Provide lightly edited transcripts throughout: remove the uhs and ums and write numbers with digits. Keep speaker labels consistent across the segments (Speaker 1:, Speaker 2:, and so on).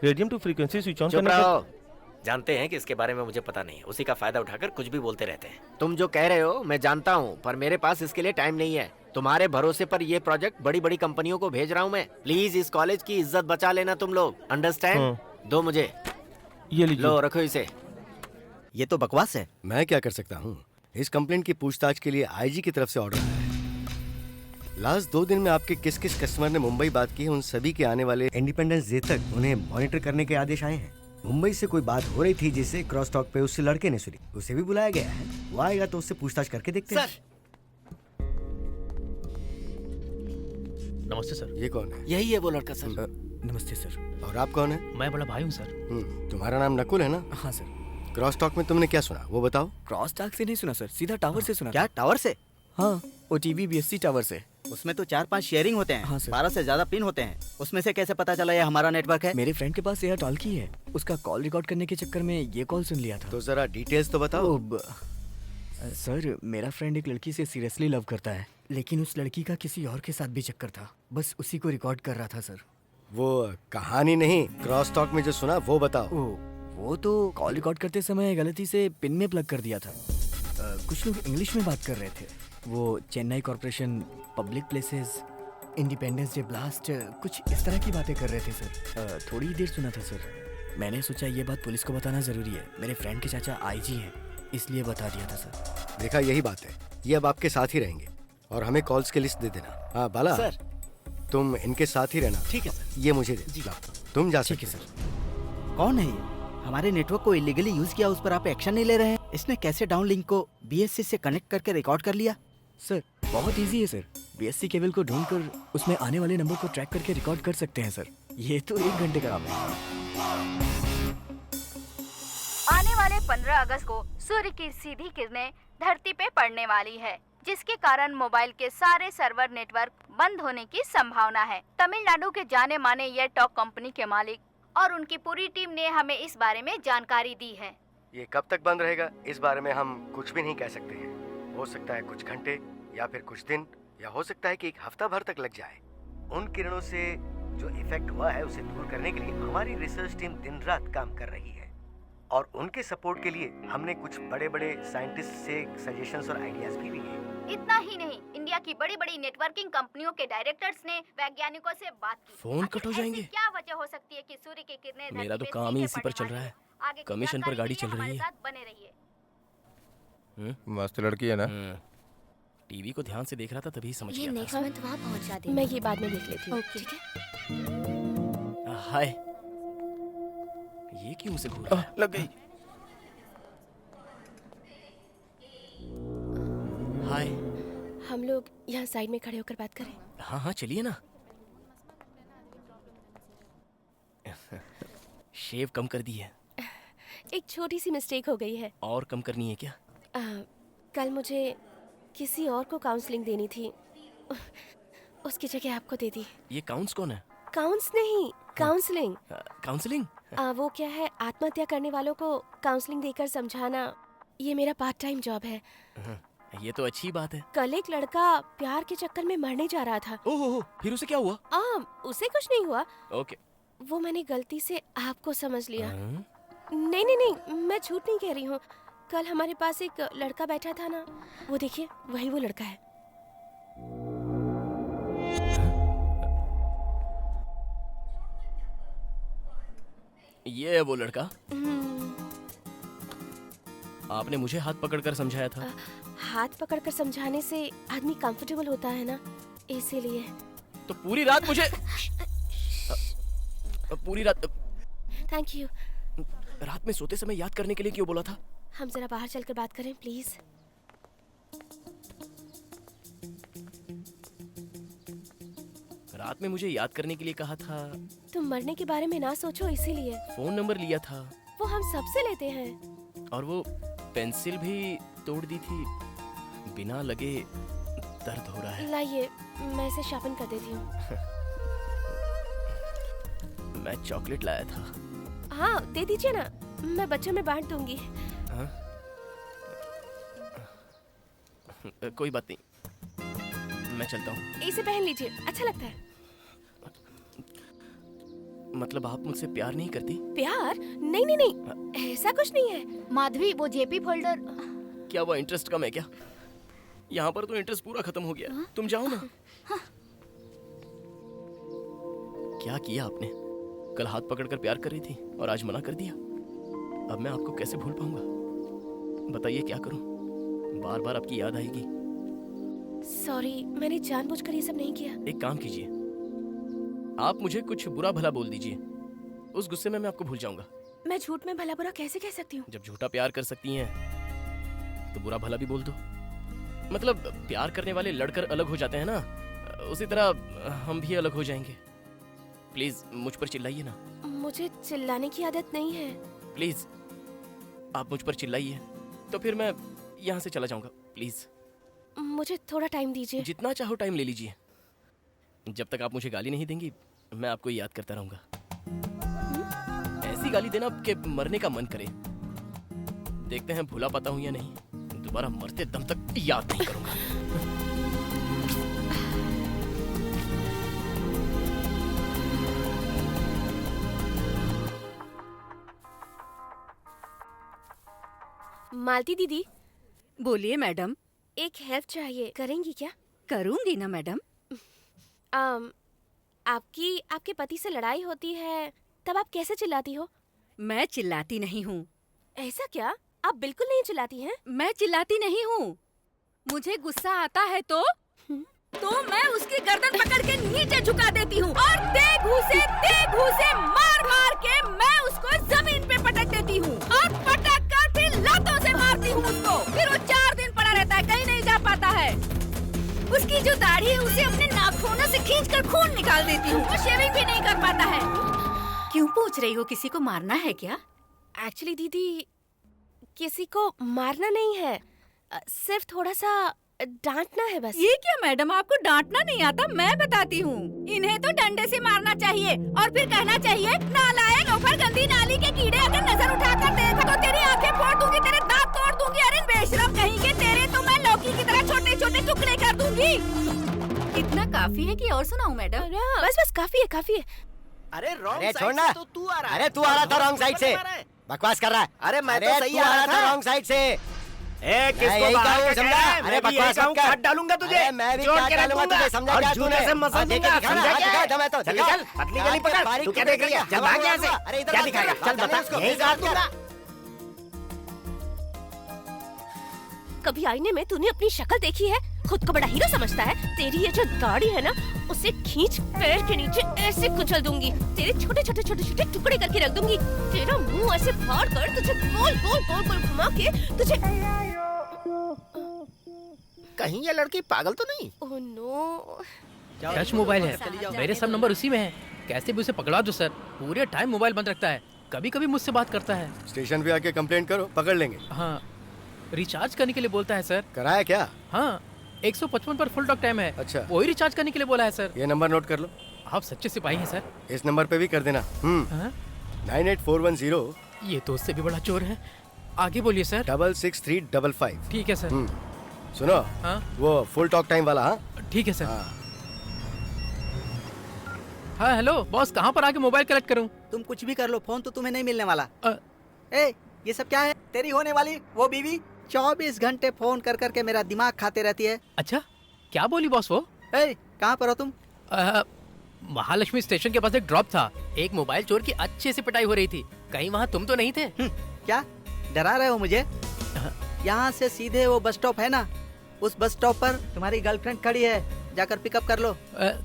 Speaker 1: Radium to frequency switch on
Speaker 2: चुप
Speaker 1: करने का।
Speaker 2: रहो। जानते हैं कि इसके बारे में मुझे पता नहीं है, उसी का फायदा उठाकर कुछ भी बोलते रहते हैं। तुम जो कह रहे हो मैं जानता हूँ, पर मेरे पास इसके लिए टाइम नहीं है। तुम्हारे भरोसे पर ये प्रोजेक्ट बड़ी बड़ी कंपनियों को भेज रहा हूँ मैं। प्लीज इस कॉलेज की इज्जत बचा लेना तुम लोग, अंडरस्टैंड? दो मुझे।
Speaker 1: ये लीजिए।
Speaker 2: लो रखो इसे।
Speaker 3: ये तो बकवास है।
Speaker 4: मैं क्या कर सकता हूँ? इस कंप्लेंट की पूछताछ के लिए आईजी की तरफ से ऑर्डर आया है। लास्ट 2 दिन में आपके किस किस कस्टमर ने मुंबई बात की है, उन सभी के आने वाले
Speaker 3: इंडिपेंडेंस डे तक उन्हें मॉनिटर करने के आदेश आए हैं। मुंबई से कोई बात हो रही थी जिसे क्रॉस टॉक पे उससे लड़के ने सुनी, उसे भी बुलाया गया है। वो आएगा तो उससे पूछताछ करके देखते हैं।
Speaker 1: नमस्ते सर।
Speaker 4: ये कौन है?
Speaker 2: यही है वो लड़का सर।
Speaker 3: नमस्ते सर।
Speaker 4: और आप कौन है?
Speaker 1: मैं बड़ा भाई हूँ सर।
Speaker 4: तुम्हारा नाम नकुल है ना?
Speaker 3: हाँ सर।
Speaker 4: क्रॉस टॉक में तुमने क्या सुना वो बताओ।
Speaker 3: क्रॉस टॉक से नहीं सुना सर, सीधा टावर से सुना।
Speaker 5: क्या टावर से?
Speaker 3: हाँ, वो टीवी बीएससी टावर से।
Speaker 5: उसमें तो 4-5 शेयरिंग होते हैं।
Speaker 3: हाँ सर।
Speaker 5: 12 से ज्यादा पिन होते हैं। उसमें से कैसे पता चला ये हमारा नेटवर्क है?
Speaker 3: मेरे फ्रेंड के पास एयर टॉल की है, उसका कॉल रिकॉर्ड करने के चक्कर में ये कॉल सुन लिया था।
Speaker 4: तो जरा डिटेल्स तो बताओ।
Speaker 3: सर मेरा फ्रेंड एक लड़की से सीरियसली लव करता है, लेकिन उस लड़की का किसी और के साथ भी चक्कर था, बस उसी को रिकॉर्ड कर रहा था सर।
Speaker 4: वो कहानी नहीं, क्रॉस टॉक में जो सुना वो बताओ।
Speaker 3: वो तो कॉल रिकॉर्ड करते समय गलती से पिन में प्लग कर दिया था। कुछ लोग इंग्लिश में बात कर रहे थे। वो Chennai corporation, public places, independence day blast, कुछ इस तरह की बातें कर रहे थे सर। थोड़ी ही देर सुना था सर। मैंने सोचा ये बात पुलिस को बताना जरूरी है। मेरे फ्रेंड के चाचा आईजी हैं, इसलिए बता दिया था सर।
Speaker 4: देखा, यही बात है। ये अब आपके साथ ही रहेंगे और हमें कॉल्स की लिस्ट दे देना। हाँ बाला
Speaker 5: सर।
Speaker 4: तुम इनके साथ ही रहना।
Speaker 5: ठीक है सर।
Speaker 4: ये मुझे दे दो। तुम जा सकते
Speaker 3: सर।
Speaker 5: कौन है ये? हमारे नेटवर्क को इलीगली यूज किया, उस पर आप एक्शन नहीं ले रहे हैं? इसने कैसे डाउन लिंक को बीएससी से कनेक्ट करके रिकॉर्ड कर लिया?
Speaker 3: सर बहुत इजी है सर। बीएससी केबल को ढूंढकर उसमें आने वाले नंबर को ट्रैक करके रिकॉर्ड कर सकते हैं सर। ये तो 1 घंटे का काम है।
Speaker 6: आने वाले 15 अगस्त को सूर्य की सीधी किरणें धरती पे पड़ने वाली है, जिसके कारण मोबाइल के सारे सर्वर नेटवर्क बंद होने की संभावना है। तमिलनाडु के जाने माने एयर टॉक कंपनी के मालिक और उनकी पूरी टीम ने हमें इस बारे में जानकारी दी है।
Speaker 4: ये कब तक बंद रहेगा इस बारे में हम कुछ भी नहीं कह सकते हैं। हो सकता है कुछ घंटे या फिर कुछ दिन, या हो सकता है कि 1 हफ्ता भर तक लग जाए। उन किरणों से जो इफेक्ट हुआ है उसे दूर करने के लिए हमारी रिसर्च टीम दिन रात काम कर रही है, और उनके सपोर्ट के लिए हमने कुछ बड़े बड़े साइंटिस्ट से सजेशंस और आइडियाज भी लिए।
Speaker 6: इतना ही नहीं, इंडिया की बड़ी बड़ी नेटवर्किंग कंपनियों के डायरेक्टर्स ने वैज्ञानिकों से बात की।
Speaker 3: फोन कट हो जाएंगे।
Speaker 6: क्या वजह हो सकती है कि सूर्य की किरणें
Speaker 3: मेरा तो
Speaker 6: धरती पे
Speaker 3: काम ही
Speaker 6: सीधे
Speaker 3: इसी पर चल
Speaker 6: पड़ने
Speaker 3: रहा
Speaker 6: वाली
Speaker 3: है।
Speaker 6: आगे की
Speaker 3: कमीशन पर
Speaker 6: जानकारी
Speaker 3: गाड़ी
Speaker 6: के लिए
Speaker 3: चल रही
Speaker 6: हमारे
Speaker 3: है।
Speaker 6: साथ बने रहिए।
Speaker 7: मस्त लड़की है ना?
Speaker 3: टीवी को ध्यान से देख रहा था तभी समझ
Speaker 8: ये
Speaker 3: गया
Speaker 8: नेक्स्ट
Speaker 3: था।
Speaker 8: मंथ वहाँ पहुँचा देना। मैं ये बाद में देख लेती हूँ। ठीक है।
Speaker 3: हाय, ये क्यों उसे घूर रहा है?
Speaker 7: लग गई।
Speaker 3: हाय।
Speaker 8: हम लोग यहाँ साइड में खड़े होकर बात करें।
Speaker 3: हाँ हाँ चलिए ना। शेव कम कर दी है।
Speaker 8: एक छोटी सी मिस्टेक हो गई है।
Speaker 3: और कम करनी है क्या?
Speaker 8: कल मुझे किसी और को काउंसलिंग देनी थी, उसकी जगह आपको दे दी।
Speaker 3: ये काउंस कौन है?
Speaker 8: काउंस नहीं, काउंसलिंग।
Speaker 3: काउंसलिंग?
Speaker 8: वो क्या है, आत्महत्या करने वालों को काउंसलिंग देकर समझाना। ये मेरा पार्ट टाइम जॉब है।
Speaker 3: ये तो अच्छी बात है।
Speaker 8: कल एक लड़का प्यार के चक्कर में मरने जा रहा था।
Speaker 3: ओहो, फिर उसे क्या हुआ?
Speaker 8: उसे कुछ नहीं हुआ।
Speaker 3: ओके।
Speaker 8: वो मैंने गलती से आपको समझ लिया। नहीं नहीं नहीं, मैं झूठ नहीं कह रही हूँ। कल हमारे पास एक लड़का बैठा था ना, वो देखिए वही वो लड़का है।
Speaker 3: ये है वो लड़का? आपने मुझे हाथ पकड़कर समझाया था।
Speaker 8: हाथ पकड़कर समझाने से आदमी कंफर्टेबल होता है ना, इसीलिए।
Speaker 3: तो पूरी रात मुझे पूरी रात
Speaker 8: थैंक यू।
Speaker 3: रात में सोते समय याद करने के लिए क्यों बोला था?
Speaker 8: हम जरा बाहर चलकर बात करें प्लीज।
Speaker 3: रात में मुझे याद करने के लिए कहा था।
Speaker 8: तुम मरने के बारे में ना सोचो, इसीलिए।
Speaker 3: फोन नंबर लिया था।
Speaker 8: वो हम सबसे लेते हैं।
Speaker 3: और वो पेंसिल भी तोड़ दी थी। बिना लगे दर्द हो रहा है।
Speaker 8: लाइए, मैं इसे शार्पन कर देती हूँ।
Speaker 3: मैं चॉकलेट लाया था।
Speaker 8: हाँ दे दीजिए ना, मैं बच्चों में बांट दूंगी।
Speaker 3: कोई बात नहीं, मैं चलता हूँ।
Speaker 8: इसे पहन लीजिए, अच्छा लगता है।
Speaker 3: मतलब आप मुझसे प्यार नहीं करती?
Speaker 8: प्यार? नहीं नहीं नहीं, ऐसा कुछ नहीं है।
Speaker 6: माधवी, वो जेपी फोल्डर।
Speaker 3: क्या वो इंटरेस्ट कम है क्या? यहाँ पर तो इंटरेस्ट पूरा खत्म हो गया। तुम जाओ ना। क्या किया आपने? कल हाथ पकड़कर प्यार कर रही थी और आज मना कर दिया। अब मैं आपको कैसे भूल पाऊंगा? बताइए क्या करूं? बार बार आपकी याद आएगी।
Speaker 8: सॉरी, मैंने जानबूझकर ये सब नहीं किया।
Speaker 3: एक काम कीजिए, आप मुझे कुछ बुरा भला बोल दीजिए। उस गुस्से में मैं आपको भूल जाऊंगा।
Speaker 8: मैं झूठ में भला बुरा कैसे कह सकती हूँ?
Speaker 3: जब झूठा प्यार कर सकती हैं तो बुरा भला भी बोल दो। मतलब प्यार करने वाले लड़कर अलग हो जाते हैं ना, उसी तरह हम भी अलग हो जाएंगे। प्लीज मुझ पर चिल्लाइए ना।
Speaker 8: मुझे चिल्लाने की आदत नहीं है।
Speaker 3: प्लीज आप मुझ पर चिल्लाइए तो फिर मैं यहाँ से चला जाऊंगा। प्लीज
Speaker 8: मुझे थोड़ा टाइम दीजिए।
Speaker 3: जितना चाहो टाइम ले लीजिए। जब तक आप मुझे गाली नहीं देंगी मैं आपको याद करता रहूंगा। ऐसी गाली देना कि मरने का मन करे। देखते हैं भूला पाता हूँ या नहीं। दोबारा मरते दम तक याद नहीं करूंगा।
Speaker 8: मालती दीदी,
Speaker 7: बोलिए मैडम।
Speaker 8: एक हेल्प चाहिए, करेंगी क्या?
Speaker 7: करूंगी ना मैडम।
Speaker 8: आपके पति से लड़ाई होती है तब आप कैसे चिल्लाती हो?
Speaker 7: मैं चिल्लाती नहीं हूँ।
Speaker 8: ऐसा क्या? आप बिल्कुल नहीं चिल्लाती हैं?
Speaker 7: मैं चिल्लाती नहीं हूँ। मुझे गुस्सा आता है तो मैं उसकी गर्दन पकड़ के नीचे झुका देती हूँ और तेगू से मार मार के मैं उसको जमीन पे पटक देती हूँ और पटक कर फिर लातों से मारती हूँ उसको। फिर वो 4 दिन पड़ा रहता है, कहीं नहीं जा पाता है। उसकी जो दाढ़ी है उसे अपने नाखूनों से खींचकर खून निकाल देती हूँ। वो शेविंग भी नहीं कर पाता है। क्यों पूछ रही हो? किसी को मारना है क्या?
Speaker 8: एक्चुअली दीदी, किसी को मारना नहीं है, सिर्फ थोड़ा सा डांटना है बस।
Speaker 7: ये क्या मैडम, आपको डांटना नहीं आता? मैं बताती हूँ। इन्हें तो डंडे से मारना चाहिए और फिर कहना चाहिए, नालायक लोफर, गंदी नाली के कीड़े, अगर नजर उठाकर देखा तो तेरी आंखें फोड़ दूंगी, तेरे दांत तोड़ दूंगी। अरे बेशरम कहीं के, तेरे तो मैं लौकी की तरह छोटे छोटे टुकड़े कर दूंगी। इतना काफी है कि और सुनाऊं मैडम?
Speaker 8: बस बस काफी है, काफी है।
Speaker 2: अरे
Speaker 4: अरे
Speaker 2: रॉन्ग
Speaker 4: छोड़
Speaker 2: साइड
Speaker 4: ना।
Speaker 2: से तो तू आ रहा है।
Speaker 4: अरे तू आ रहा था रॉन्ग साइड से। बकवास कर रहा है।
Speaker 2: अरे मैं तो सही
Speaker 4: तू
Speaker 2: आ रहा था।
Speaker 4: रॉन्ग साइड से।
Speaker 2: ए, किसको
Speaker 4: यही
Speaker 2: बाहर
Speaker 4: कहूँ,
Speaker 2: का
Speaker 4: समझा?
Speaker 2: कह रहा है?
Speaker 4: अरे
Speaker 2: मैं भी
Speaker 4: बकवास
Speaker 2: यही कहूँ,
Speaker 4: मत कर।
Speaker 2: काट डालूंगा तुझे।
Speaker 4: अरे मैं भी
Speaker 2: जोड़
Speaker 4: काट
Speaker 2: के
Speaker 4: डालूंगा
Speaker 2: रखूंगा।
Speaker 4: तुझे, समझा
Speaker 2: और
Speaker 4: क्या
Speaker 2: जूने
Speaker 4: तूने?
Speaker 2: से मसल
Speaker 4: हाँ,
Speaker 2: दूंगा,
Speaker 4: दिखा,
Speaker 2: समझा क्या?
Speaker 4: दिखा, मैं तो
Speaker 2: चल
Speaker 4: दिखा।
Speaker 2: चल, पतली गली पकड़।
Speaker 4: बारीक
Speaker 2: तू क्या
Speaker 4: टुकड़े
Speaker 2: देख रही है?
Speaker 4: किया।
Speaker 2: चल भाग यहाँ से।
Speaker 4: अरे इधर
Speaker 2: क्या
Speaker 4: बात
Speaker 2: दिखाएगा?
Speaker 4: कर,
Speaker 2: चल
Speaker 4: बात
Speaker 2: बता,
Speaker 4: कर इसको।
Speaker 2: यही काट दूंगा।
Speaker 8: कभी आईने में तूने अपनी शक्ल देखी है? खुद को बड़ा हीरो समझता है। तेरी ये जो दाढ़ी है ना, उसे खींच पैर के नीचे ऐसे कुचल दूंगी। तेरे छोटे छोटे छोटे छोटे टुकड़े करके रख दूंगी। तेरा मुंह ऐसे फाड़ कर तुझे गोल गोल गोल गोल घुमा के तुझे।
Speaker 2: कहीं ये लड़की पागल तो नहीं?
Speaker 8: Oh no.
Speaker 1: टच मोबाइल है, मेरे सब नंबर उसी में है। कैसे भी उसे पकड़ा दो सर, पूरे टाइम मोबाइल बंद रखता है। कभी कभी मुझसे बात करता है।
Speaker 4: स्टेशन पे आके कंप्लेंट करो, पकड़ लेंगे।
Speaker 1: हाँ, रिचार्ज करने के लिए बोलता है सर।
Speaker 4: कराया क्या?
Speaker 1: हाँ, 155 पर फुल टॉक टाइम है।
Speaker 4: अच्छा।
Speaker 1: वही रिचार्ज करने के लिए बोला है सर।
Speaker 4: ये नंबर नोट कर लो।
Speaker 1: आप सच्चे सिपाही हैं सर।
Speaker 4: इस नंबर पे भी कर देना।
Speaker 1: हाँ?
Speaker 4: 98410
Speaker 1: ये तो उससे भी बड़ा चोर है। आगे बोलिए सर।
Speaker 4: 66355।
Speaker 1: ठीक है सर।
Speaker 4: सुनो,
Speaker 1: हाँ
Speaker 4: वो फुल टॉक टाइम वाला। हाँ
Speaker 1: ठीक है सर।
Speaker 4: हाँ।
Speaker 1: हाँ हेलो बॉस, कहाँ पर आके मोबाइल कलेक्ट करूँ?
Speaker 5: तुम कुछ भी कर लो, फोन तो तुम्हें नहीं मिलने वाला।
Speaker 1: अ,
Speaker 5: ए, ये सब क्या है? तेरी होने वाली वो बीवी 24 घंटे फोन कर करके मेरा दिमाग खाते रहती है।
Speaker 1: अच्छा, क्या बोली बॉस वो?
Speaker 5: ए, कहाँ पर हो तुम?
Speaker 1: महालक्ष्मी स्टेशन के पास एक ड्रॉप था। एक मोबाइल चोर की अच्छे से पिटाई हो रही थी। कहीं वहाँ तुम तो नहीं थे?
Speaker 5: क्या डरा रहे हो मुझे? यहाँ से सीधे वो बस स्टॉप है ना, उस बस स्टॉप पर तुम्हारी गर्लफ्रेंड खड़ी है, जाकर पिकअप कर लो।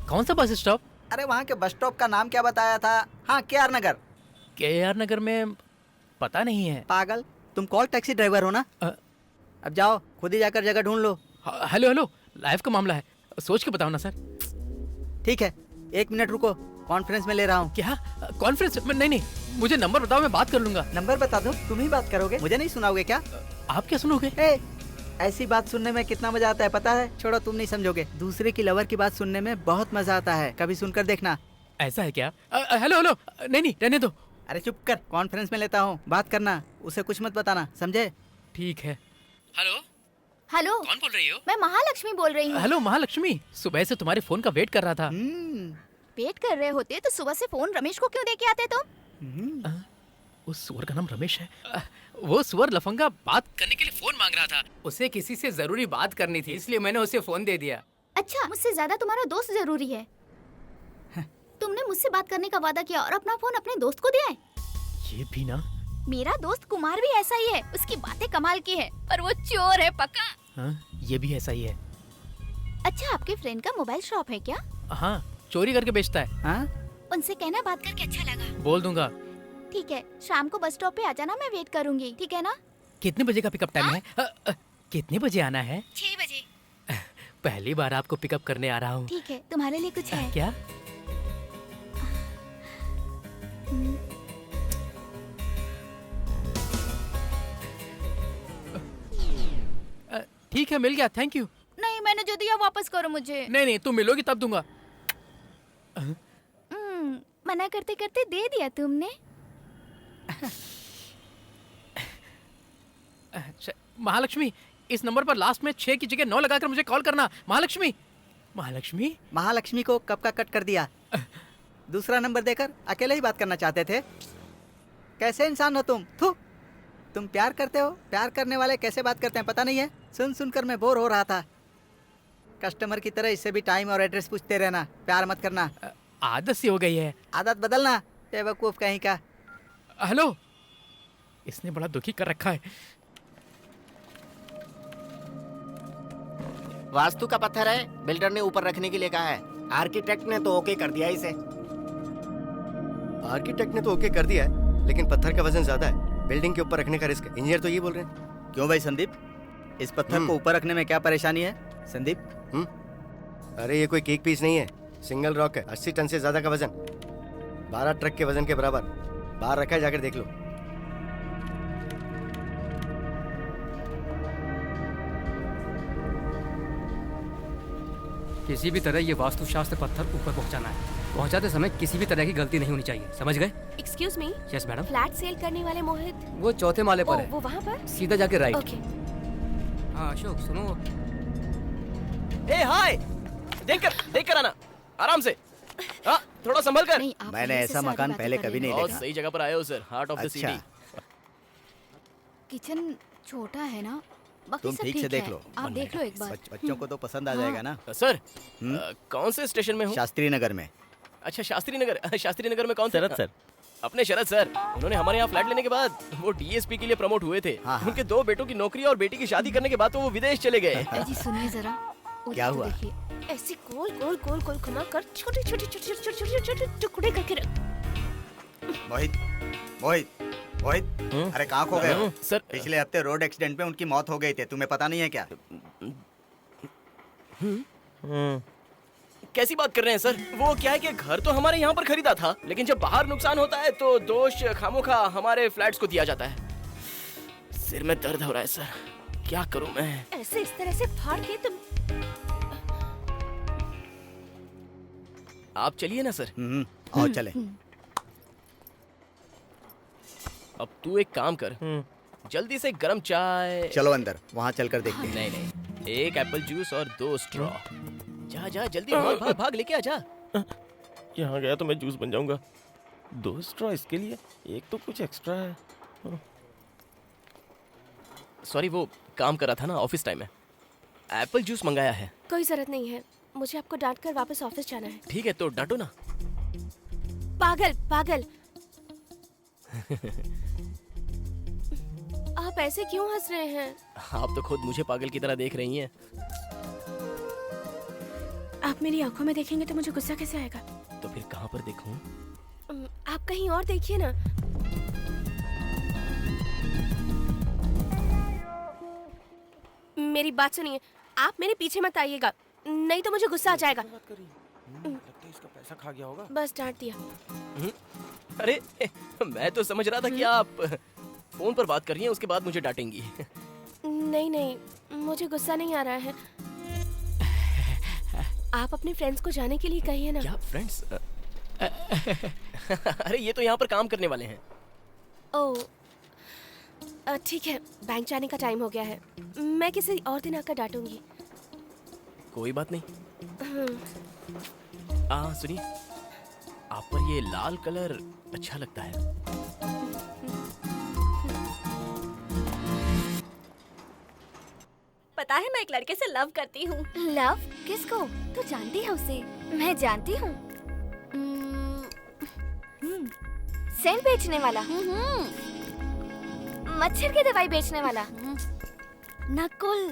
Speaker 1: कौन सा बस स्टॉप?
Speaker 5: अरे वहाँ के बस स्टॉप का नाम क्या बताया था? हाँ, KR नगर।
Speaker 1: KR नगर में पता नहीं है।
Speaker 5: पागल, तुम कॉल टैक्सी ड्राइवर हो ना? अब जाओ, खुद ही जाकर जगह ढूंढ लो।
Speaker 1: हेलो हेलो, लाइफ का मामला है, सोच के बताओ ना सर।
Speaker 5: ठीक है, 1 मिनट रुको, कॉन्फ्रेंस में ले रहा हूँ।
Speaker 1: क्या कॉन्फ्रेंस में? नहीं नहीं, मुझे नंबर बताओ, मैं बात कर लूंगा।
Speaker 5: नंबर बता दो, तुम ही बात करोगे, मुझे नहीं सुनाओगे क्या?
Speaker 1: आप क्या सुनोगे?
Speaker 5: ऐसी बात सुनने में कितना मजा आता है पता है? छोड़ो, तुम नहीं समझोगे। दूसरे की लवर की बात सुनने में बहुत मजा आता है, कभी सुनकर देखना।
Speaker 1: ऐसा है क्या? हेलो हेलो, नहीं नहीं, रहने दो।
Speaker 5: अरे चुप कर, कॉन्फ्रेंस में लेता हूँ, बात करना, उसे कुछ मत बताना, समझे?
Speaker 1: ठीक है। हेलो
Speaker 6: हेलो,
Speaker 1: कौन बोल रही हो?
Speaker 6: मैं महालक्ष्मी बोल रही हूँ।
Speaker 1: हेलो महालक्ष्मी, सुबह से तुम्हारे फोन का वेट कर रहा था।
Speaker 6: वेट कर रहे होते तो सुबह से फोन रमेश को क्यों दे के आते तुम?
Speaker 1: उस सुअर का नाम रमेश है। वो सुअर लफंगा बात करने के लिए फोन मांग रहा था। उसे किसी से जरूरी बात करनी थी, इसलिए मैंने उसे फोन दे दिया।
Speaker 6: अच्छा, मुझसे ज्यादा तुम्हारा दोस्त जरूरी है। तुमने मुझसे बात करने का वादा किया और अपना फोन अपने दोस्त को दिया है।
Speaker 1: ये भी ना।
Speaker 6: मेरा दोस्त कुमार भी ऐसा ही है, उसकी बातें कमाल की है, पर वो चोर है पक्का।
Speaker 1: हाँ, ये भी ऐसा ही है।
Speaker 6: अच्छा, आपके फ्रेंड का मोबाइल शॉप है क्या?
Speaker 1: हाँ, चोरी करके बेचता है।
Speaker 5: हाँ?
Speaker 6: उनसे कहना बात करके अच्छा लगा।
Speaker 1: बोल दूंगा।
Speaker 6: ठीक है, शाम को बस स्टॉप पे आ जाना, मैं वेट करूंगी, ठीक है ना?
Speaker 1: कितने बजे का पिकअप टाइम है? कितने बजे आना है?
Speaker 6: 6 बजे।
Speaker 1: पहली बार आपको पिकअप करने आ रहा हूँ।
Speaker 6: ठीक है, तुम्हारे लिए कुछ है?
Speaker 1: क्या? ठीक है, मिल गया, थैंक यू।
Speaker 6: नहीं, मैंने जो दिया वापस करो मुझे।
Speaker 1: नहीं, तुम मिलोगी तब दूंगा।
Speaker 6: मना करते करते दे दिया तुमने।
Speaker 1: महालक्ष्मी, इस नंबर पर लास्ट में 6 की जगह 9 लगाकर मुझे कॉल करना। महालक्ष्मी। महालक्ष्मी।
Speaker 5: महालक्ष्मी को कब का कट कर दिया? दूसरा नंबर देकर अकेले ही बात करना चाहते थे। कैसे इंसान हो तुम? थू। तुम प्यार करते हो? प्यार करने वाले कैसे बात करते हैं पता नहीं है? सुन सुनकर मैं बोर हो रहा था। कस्टमर की तरह इससे भी टाइम और एड्रेस पूछते रहना। प्यार मत करना।
Speaker 1: आदत सी हो गई है।
Speaker 5: आदत बदलना, बेवकूफ कहीं का।
Speaker 1: हेलो, इसने बड़ा दुखी कर रखा है।
Speaker 2: वास्तु का पत्थर है, बिल्डर ने ऊपर रखने के लिए कहा है। आर्किटेक्ट ने तो ओके कर दिया इसे।
Speaker 4: आर्किटेक्ट ने तो ओके कर दिया है, लेकिन पत्थर का वजन ज्यादा है, बिल्डिंग के ऊपर रखने का रिस्क है। इंजीनियर तो ये बोल रहे हैं।
Speaker 5: क्यों भाई संदीप, इस पत्थर को ऊपर रखने में क्या परेशानी है? संदीप,
Speaker 4: अरे ये कोई केक पीस नहीं है, सिंगल रॉक है। 80 टन से ज्यादा का वजन, 12 ट्रक के वजन के बराबर। बाहर रखा है, जाकर देख लो।
Speaker 9: किसी भी तरह ये वास्तुशास्त्र पत्थर ऊपर पहुंचाना है। पहुंचाते समय किसी भी तरह की गलती नहीं होनी चाहिए, समझ गए?
Speaker 8: Excuse me.
Speaker 9: Yes madam.
Speaker 8: Flat cell करने वाले मोहित,
Speaker 9: वो चौथे माले पर है।
Speaker 8: वो वहाँ पर?
Speaker 9: सीधा जाके राइट।
Speaker 8: ओके।
Speaker 9: हाँ अशोक सुनो।
Speaker 10: ए हाय, देख कर आना, आराम से। हाँ, थोड़ा संभल कर।
Speaker 6: नहीं, आप
Speaker 5: मैंने
Speaker 6: पहले से
Speaker 5: ऐसा
Speaker 6: सारी
Speaker 5: मकान
Speaker 6: बातें
Speaker 5: पहले
Speaker 6: कर
Speaker 5: कभी
Speaker 6: लेना।
Speaker 5: नहीं
Speaker 10: बहुत
Speaker 5: देखा।
Speaker 10: सही जगह पर आए हो सर, हार्ट ऑफ द
Speaker 5: अच्छा।
Speaker 10: सिटी।
Speaker 6: किचन छोटा है ना, बाकी
Speaker 5: तुम
Speaker 6: सब
Speaker 5: ठीक से देख
Speaker 6: है।
Speaker 5: लो।
Speaker 6: आप देख लो एक बार।
Speaker 5: बच्चों को तो पसंद आ जाएगा ना।
Speaker 10: सर, कौन से स्टेशन में हूँ?
Speaker 5: शास्त्री नगर में।
Speaker 10: अच्छा, शास्त्री नगर में कौन? शरद सर। अपने शरद सर, उन्होंने हमारे यहाँ फ्लैट लेने के बाद वो डीएसपी के लिए प्रमोट हुए थे।
Speaker 5: हाँ, हाँ।
Speaker 10: उनके 2 बेटों की नौकरी और बेटी की शादी करने के बाद तो वो विदेश चले गए।
Speaker 6: जी सुनिए जरा, उधर
Speaker 5: क्या
Speaker 6: तो
Speaker 5: हुआ?
Speaker 6: देखिए।
Speaker 8: ऐसे गोल गोल गोल गोल घुमा कर छोटे छोटे छोटे छोटे छोटे छोटे टुकड़े करके रख।
Speaker 5: मोहित, मोहित, मोहित, अरे कहाँ खो गए हो?
Speaker 10: सर,
Speaker 5: पिछले हफ्ते रोड एक्सीडेंट में उनकी मौत हो गई थी, तुम्हें पता नहीं है क्या?
Speaker 10: कैसी बात कर रहे हैं सर? वो क्या है कि घर तो हमारे यहाँ पर खरीदा था, लेकिन जब बाहर नुकसान होता है तो दोष खामोखा हमारे फ्लैट्स को दिया जाता है। सिर में दर्द हो रहा है सर, क्या करूं मैं?
Speaker 8: ऐसे इस तरह से फाड़ के तुम।
Speaker 10: आप चलिए ना सर।
Speaker 5: आओ चले।
Speaker 10: अब तू एक काम कर, जल्दी से गरम चाय।
Speaker 5: चलो अंदर, वहाँ चलकर देखते हैं।
Speaker 10: नहीं, एक एप्पल जूस और 2 स्ट्रॉ। जा जा जल्दी, भाग भाग लेके आ जा। यहाँ गया तो मैं जूस बन जाऊंगा। 2 स्ट्रॉ इसके लिए, एक तो कुछ एक्स्ट्रा है। सॉरी, वो काम कर रहा था ना, ऑफिस टाइम है। एप्पल जूस मंगाया है।
Speaker 8: कोई जरूरत नहीं है, मुझे आपको डांट कर वापस ऑफिस जाना है।
Speaker 10: ठीक है, तो डांटो ना।
Speaker 8: पागल पागल। आप ऐसे क्यों हंस रहे हैं?
Speaker 10: आप तो खुद मुझे पागल की तरह देख रही हैं।
Speaker 8: आप मेरी आंखों में देखेंगे तो मुझे गुस्सा कैसे आएगा?
Speaker 10: तो फिर कहाँ पर देखूं?
Speaker 8: आप कहीं और देखिए ना। मेरी बात सुनिए, आप मेरे पीछे मत आइएगा, नहीं तो मुझे गुस्सा आ जाएगा।
Speaker 10: इसका पैसा खा गया होगा।
Speaker 8: बस डांट दिया।
Speaker 10: अरे मैं तो समझ रहा था कि आप फोन पर बात कर रही हैं, उसके बाद मुझे डांटेंगी।
Speaker 8: नहीं नहीं, मुझे गुस्सा नहीं आ रहा है। आप अपने फ्रेंड्स को जाने के लिए कहिए ना।
Speaker 10: क्या फ्रेंड्स? अरे ये तो यहाँ पर काम करने वाले हैं।
Speaker 8: ओह ठीक है, बैंक जाने का टाइम हो गया है, मैं किसी और दिन आकर डांटूंगी।
Speaker 10: कोई बात नहीं। सुनिए, आप पर ये लाल कलर अच्छा लगता है।
Speaker 8: पता है मैं एक लड़के से लव करती हूँ।
Speaker 6: लव? किसको?
Speaker 8: तू जानती है उसे?
Speaker 6: मैं जानती हूँ। सेंट बेचने वाला, मच्छर की दवाई बेचने वाला।
Speaker 8: नकुल।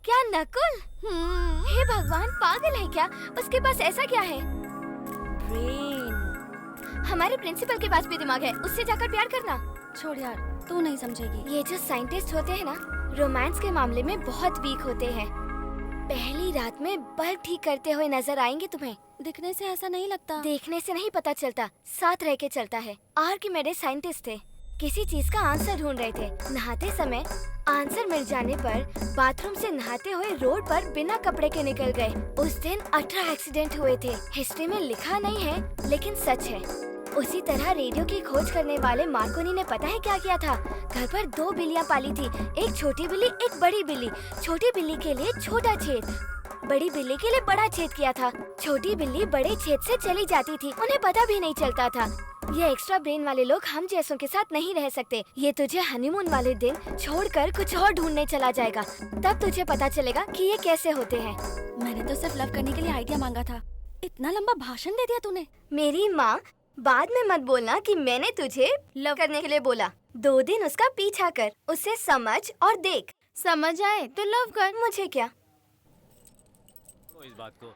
Speaker 6: क्या नकुल? हे भगवान, पागल है क्या? उसके पास ऐसा क्या है?
Speaker 8: ब्रेन।
Speaker 6: हमारे प्रिंसिपल के पास भी दिमाग है, उससे जाकर प्यार करना।
Speaker 8: छोड़ यार, तू नहीं समझेगी।
Speaker 6: ये जो साइंटिस्ट होते हैं ना, रोमांस के मामले में बहुत वीक होते हैं। पहली रात में बल्ब ठीक करते हुए नजर आएंगे तुम्हें।
Speaker 8: दिखने से ऐसा नहीं लगता।
Speaker 6: देखने से नहीं पता चलता, साथ रह के चलता है। आर्किमिडीज साइंटिस्ट थे, किसी चीज का आंसर ढूंढ रहे थे। नहाते समय आंसर मिल जाने पर बाथरूम से नहाते हुए रोड पर बिना कपड़े के निकल गए। उस दिन 18 एक्सीडेंट हुए थे। हिस्ट्री में लिखा नहीं है, लेकिन सच है। उसी तरह रेडियो की खोज करने वाले मार्कोनी ने पता है क्या किया था? घर पर 2 बिल्लियां पाली थी, एक छोटी बिल्ली, एक बड़ी बिल्ली। छोटी बिल्ली के लिए छोटा छेद, बड़ी बिल्ली के लिए बड़ा छेद किया था। छोटी बिल्ली बड़े छेद से चली जाती थी, उन्हें पता भी नहीं चलता था। ये एक्स्ट्रा ब्रेन वाले लोग हम जैसों के साथ नहीं रह सकते। ये तुझे हनीमून वाले दिन छोड़कर कुछ और ढूंढने चला जाएगा, तब तुझे पता चलेगा कि ये कैसे होते हैं।
Speaker 8: मैंने तो सिर्फ लव करने के लिए आइडिया मांगा था, इतना लंबा भाषण दे दिया तूने।
Speaker 6: मेरी माँ, बाद में मत बोलना कि मैंने तुझे लव करने के लिए बोला। 2 दिन उसका पीछा कर, उसे समझ और देख। समझ आए तो लव कर, मुझे क्या।
Speaker 10: इस बात को